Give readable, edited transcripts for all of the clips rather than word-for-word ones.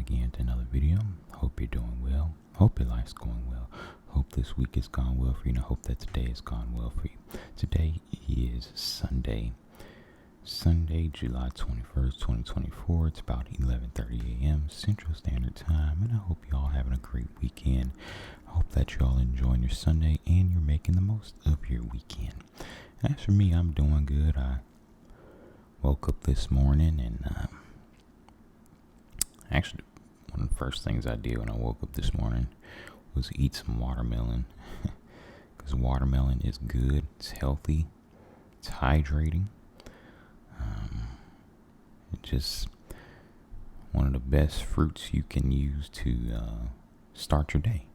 again to another video. Hope you're doing well. Hope your life's going well. Hope this week has gone well for you, and I hope that today has gone well for you. Today is Sunday, July 21st, 2024. It's about 11:30 a.m. Central Standard Time, and I hope you all having a great weekend. I hope that you all enjoying your Sunday and you're making the most of your weekend. As for me, I'm doing good. I woke up this morning and actually one of the first things I did when I woke up this morning was eat some watermelon, because watermelon is good, it's healthy, it's hydrating. It's just one of the best fruits you can use to start your day.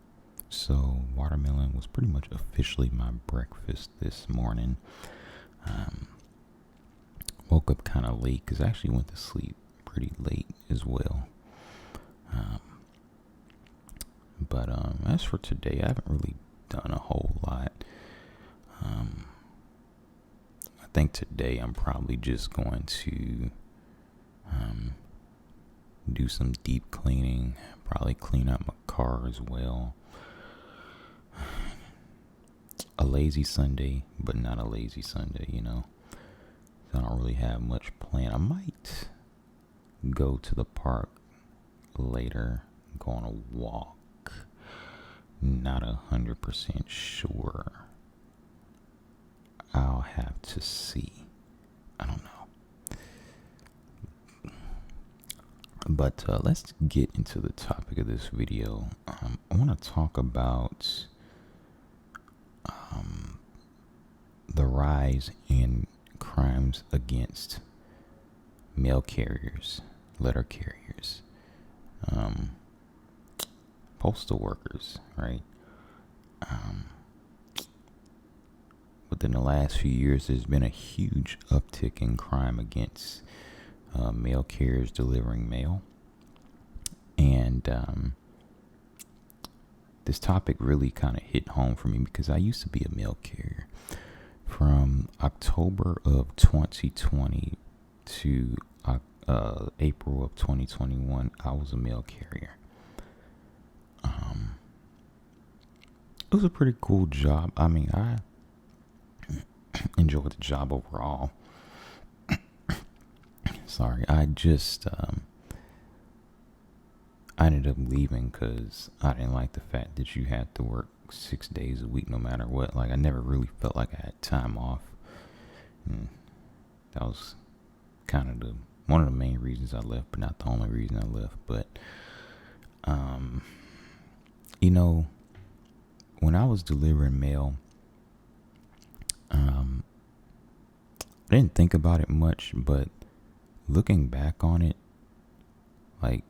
So watermelon was pretty much officially my breakfast this morning. Woke up kind of late because I actually went to sleep pretty late as well. But as for today, I haven't really done a whole lot. I think today I'm probably just going to do some deep cleaning, probably clean up my car as well. A lazy Sunday, but not a lazy Sunday, So I don't really have much planned. I might go to the park later, go on a walk. Not 100% sure. I'll have to see. I don't know. But let's get into the topic of this video. I want to talk about the rise in crimes against mail carriers, letter carriers, postal workers, right? Within the last few years, there's been a huge uptick in crime against mail carriers delivering mail. And this topic really kind of hit home for me because I used to be a mail carrier. From October of 2020 to April of 2021, I was a mail carrier. It was a pretty cool job. I mean, I enjoyed the job overall. Sorry, I ended up leaving because I didn't like the fact that you had to work 6 days a week no matter what. Like, I never really felt like I had time off. And that was kind of one of the main reasons I left, but not the only reason I left. But, when I was delivering mail, I didn't think about it much, but looking back on it, and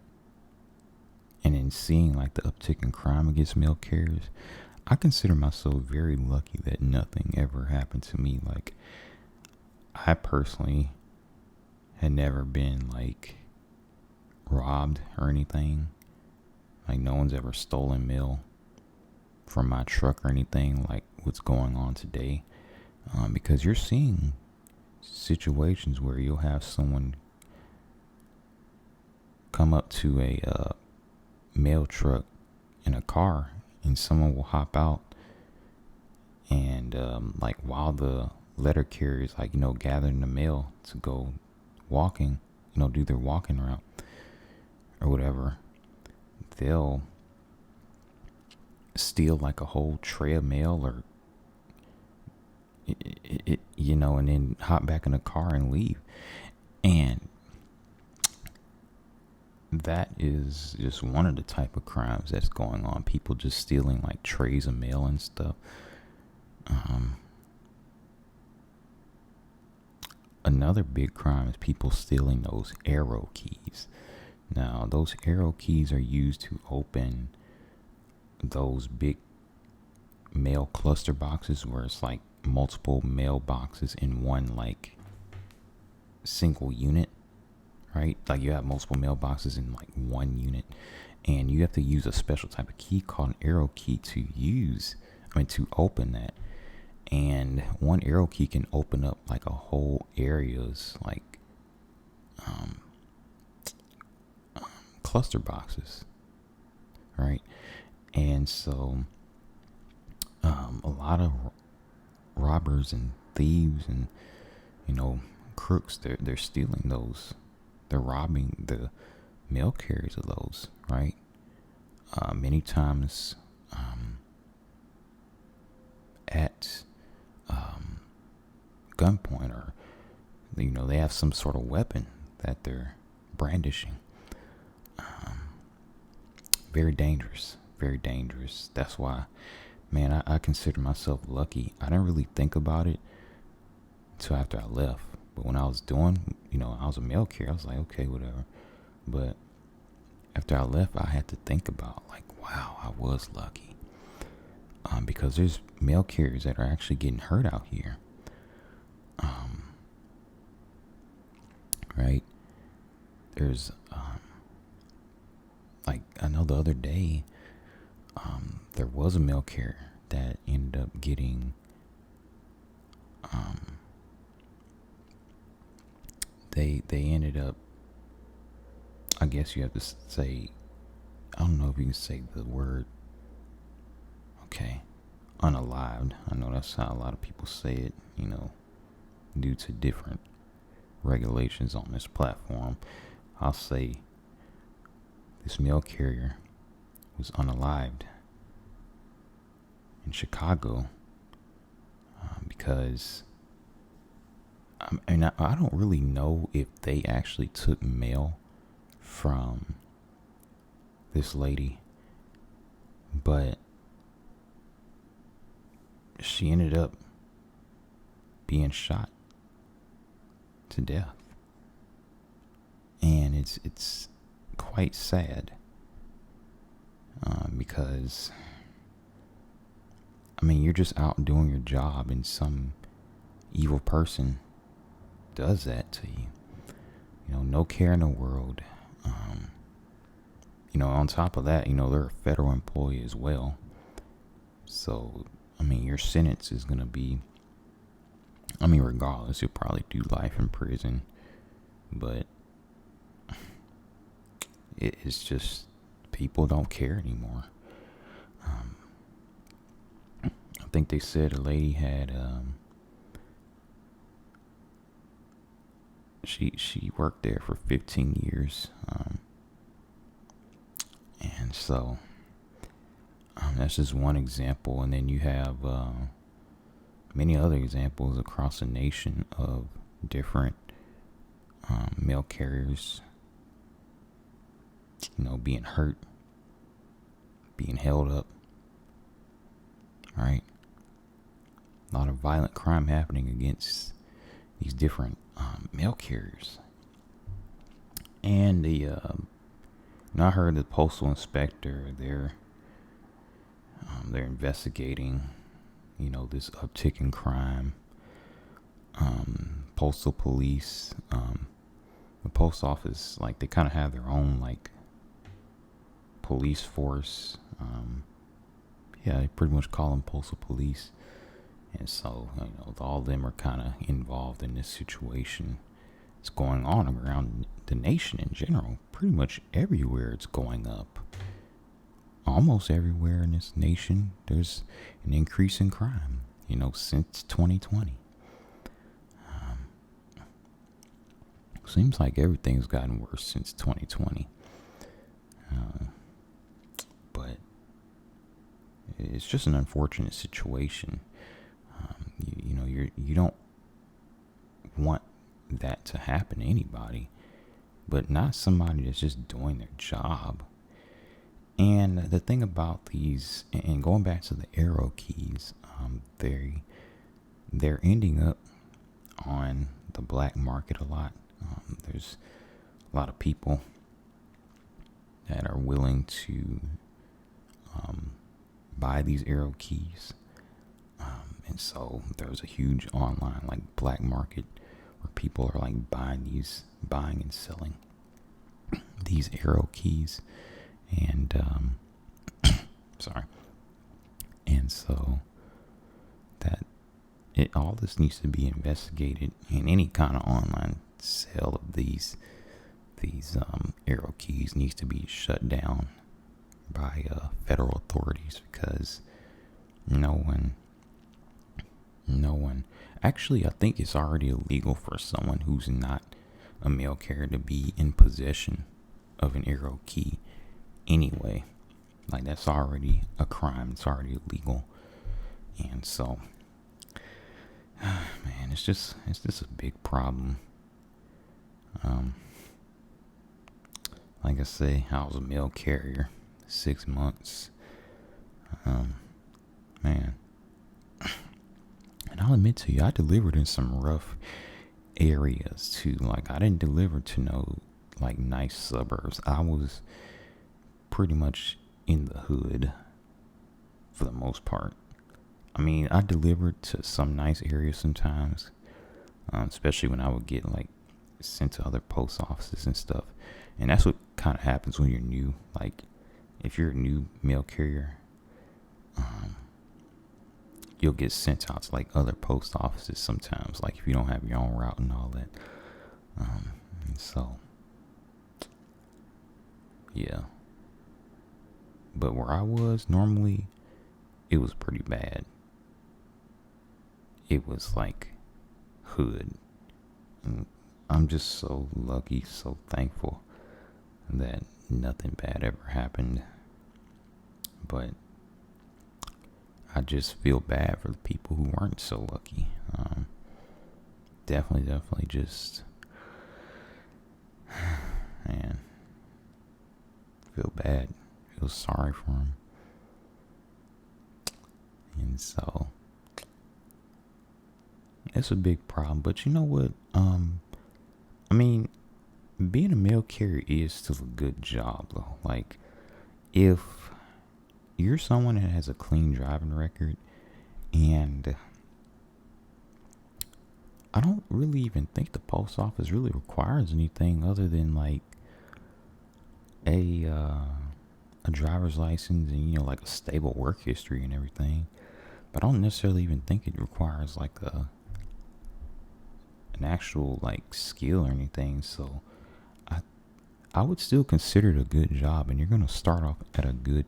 in seeing the uptick in crime against mail carriers, I consider myself very lucky that nothing ever happened to me. I personally had never been robbed or anything. No one's ever stolen mail from my truck or anything like what's going on today. Because you're seeing situations where you'll have someone come up to a mail truck in a car, and someone will hop out and while the letter carriers gathering the mail to go walking, do their walking route or whatever, they'll steal a whole tray of mail or and then hop back in the car and leave. And that is just one of the type of crimes that's going on. People just stealing trays of mail and stuff. Another big crime is people stealing those arrow keys. Now, those arrow keys are used to open those big mail cluster boxes where it's multiple mail boxes in one single unit, right? You have multiple mailboxes in one unit, and you have to use a special type of key called an arrow key to open that. And one arrow key can open up a whole area's cluster boxes, right? And so a lot of robbers and thieves and crooks, they're stealing those. They're robbing the mail carriers of those, right? Many times at gunpoint, or they have some sort of weapon that they're brandishing. Very dangerous, very dangerous. That's why, man, I consider myself lucky. I didn't really think about it until after I left. But when I was doing, I was a mail carrier, I was like, okay, whatever. But after I left, I had to think about, like, wow, I was lucky. Because there's mail carriers that are actually getting hurt out here. Right? There's, like, I know the other day, there was a mail carrier that ended up getting, they ended up, I guess you have to say, I don't know if you can say the word, okay, unalived. I know that's how a lot of people say it, due to different regulations on this platform. I'll say this mail carrier was unalived in Chicago because I don't really know if they actually took mail from this lady, but she ended up being shot to death, and it's quite sad because you're just out doing your job, and some evil person does that to you. No care in the world. On top of that, they're a federal employee as well. So, your sentence is going to be, regardless, you'll probably do life in prison. But it's just, people don't care anymore. I think they said a lady had, she worked there for 15 years. And so that's just one example. And then you have many other examples across the nation of different mail carriers, being hurt, being held up, right? A lot of violent crime happening against these different mail carriers. And I heard the postal inspector, they're investigating, this uptick in crime. Postal police, the post office, like, they kind of have their own, like, police force. They pretty much call them postal police. And so, all of them are kind of involved in this situation. It's going on around the nation in general. Pretty much everywhere it's going up. Almost everywhere in this nation, there's an increase in crime, since 2020. Seems like everything's gotten worse since 2020. But it's just an unfortunate situation. You don't want that to happen to anybody, but not somebody that's just doing their job. And the thing about these, and going back to the arrow keys, they're ending up on the black market a lot. There's a lot of people that are willing to buy these arrow keys. And so there's a huge online, like, black market where people are, like, buying and selling these arrow keys. And sorry. And so all this needs to be investigated, in any kind of online sale of these these arrow keys needs to be shut down by federal authorities, because no one actually, I think it's already illegal for someone who's not a mail carrier to be in possession of an arrow key anyway. Like, that's already a crime. It's already illegal. And so, man, it's just a big problem. Like I say, I was a mail carrier 6 months. Man, and I'll admit to you, I delivered in some rough areas too. Like, I didn't deliver to no like nice suburbs. I was pretty much in the hood for the most part. I mean, I delivered to some nice areas sometimes, especially when I would get like sent to other post offices and stuff. And that's what kind of happens when you're new. Like, if you're a new mail carrier, you'll get sent out to like other post offices sometimes, like if you don't have your own route and all that. And so, yeah. But where I was normally, it was pretty bad. It was like hood. And I'm just so lucky, so thankful that nothing bad ever happened. But I just feel bad for the people who weren't so lucky. Definitely just, man, feel bad. Feel sorry for them. And so, it's a big problem. But you know what? I mean, being a mail carrier is still a good job, though. Like, if you're someone that has a clean driving record, and I don't really even think the post office really requires anything other than like a driver's license and, you know, like a stable work history and everything. But I don't necessarily even think it requires like an actual like skill or anything. So I would still consider it a good job, and you're gonna start off at a good,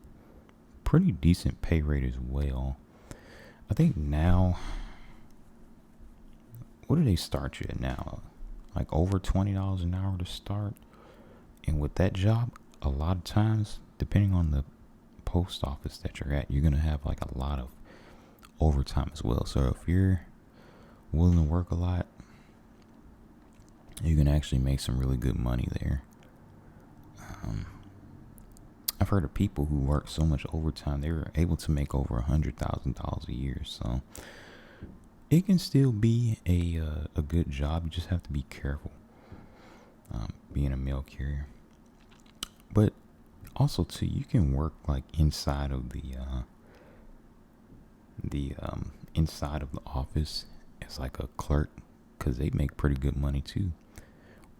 pretty decent pay rate as well. I think now, what do they start you at now? Like over $20 an hour to start. And with that job, a lot of times, depending on the post office that you're at, you're gonna have like a lot of overtime as well. So if you're willing to work a lot, you can actually make some really good money there. I've heard of people who work so much overtime, they were able to make over $100,000 a year. So it can still be a good job. You just have to be careful being a mail carrier. But also too, you can work like inside of the inside of the office as like a clerk, because they make pretty good money too.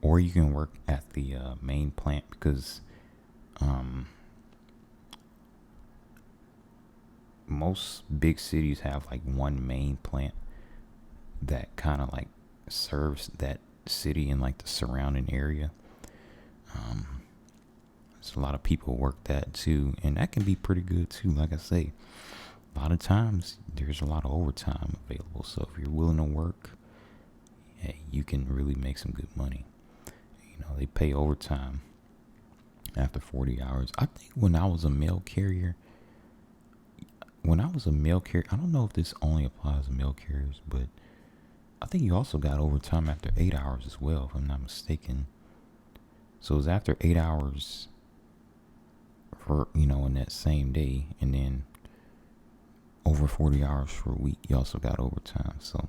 Or you can work at the main plant, because most big cities have like one main plant that kind of like serves that city and like the surrounding area. So a lot of people work that too, and that can be pretty good too. Like I say, a lot of times there's a lot of overtime available. So if you're willing to work, hey, you can really make some good money. You know, they pay overtime after 40 hours. I think when I was a mail carrier, I don't know if this only applies to mail carriers, but I think you also got overtime after 8 hours as well, if I'm not mistaken. So it was after 8 hours for, you know, in that same day, and then over 40 hours for a week, you also got overtime. So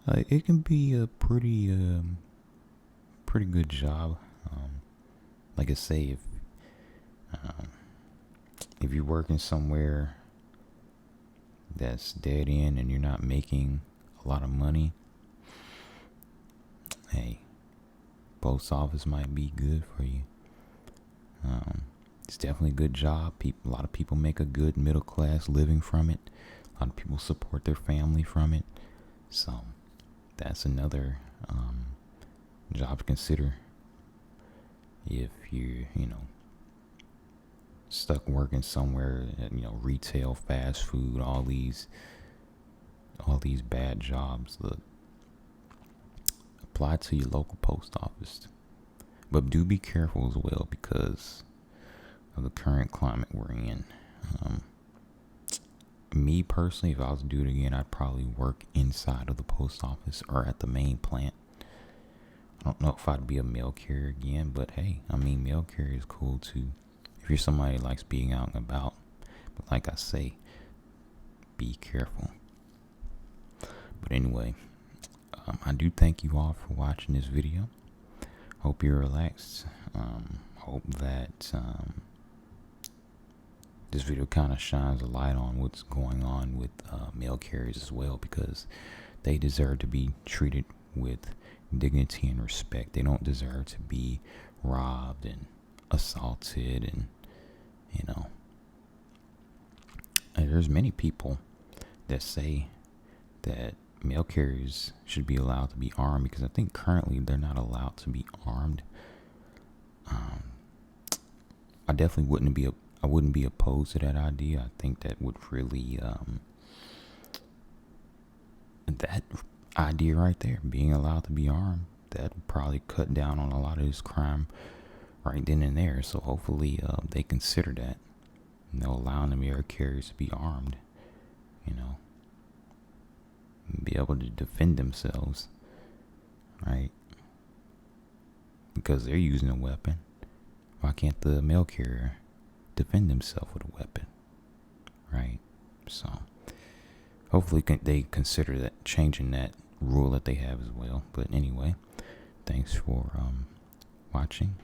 it can be a pretty good job. Like I say, if you're working somewhere that's dead end and you're not making a lot of money, hey, post office might be good for you. It's definitely a good job. A lot of people make a good middle class living from it. A lot of people support their family from it. So that's another job to consider. if you're, stuck working somewhere, retail, fast food, all these bad jobs, look, apply to your local post office. But do be careful as well because of the current climate we're in. Me personally, if I was to do it again, I'd probably work inside of the post office or at the main plant. I don't know if I'd be a mail carrier again, but hey, mail carrier is cool too. If you're somebody that likes being out and about. But like I say, be careful. But anyway, I do thank you all for watching this video. Hope you're relaxed. Hope that this video kind of shines a light on what's going on with mail carriers as well, because they deserve to be treated with dignity and respect. They don't deserve to be robbed and assaulted, and and there's many people that say that mail carriers should be allowed to be armed, because I think currently they're not allowed to be armed. I definitely wouldn't be opposed to that idea. I think that would really that idea right there, being allowed to be armed, that would probably cut down on a lot of this crime right then and there. So hopefully they consider that, allowing the mail carriers to be armed, be able to defend themselves, right? Because they're using a weapon. Why can't the mail carrier defend himself with a weapon, right? So hopefully they consider that, changing that rule that they have as well. But anyway, thanks for watching.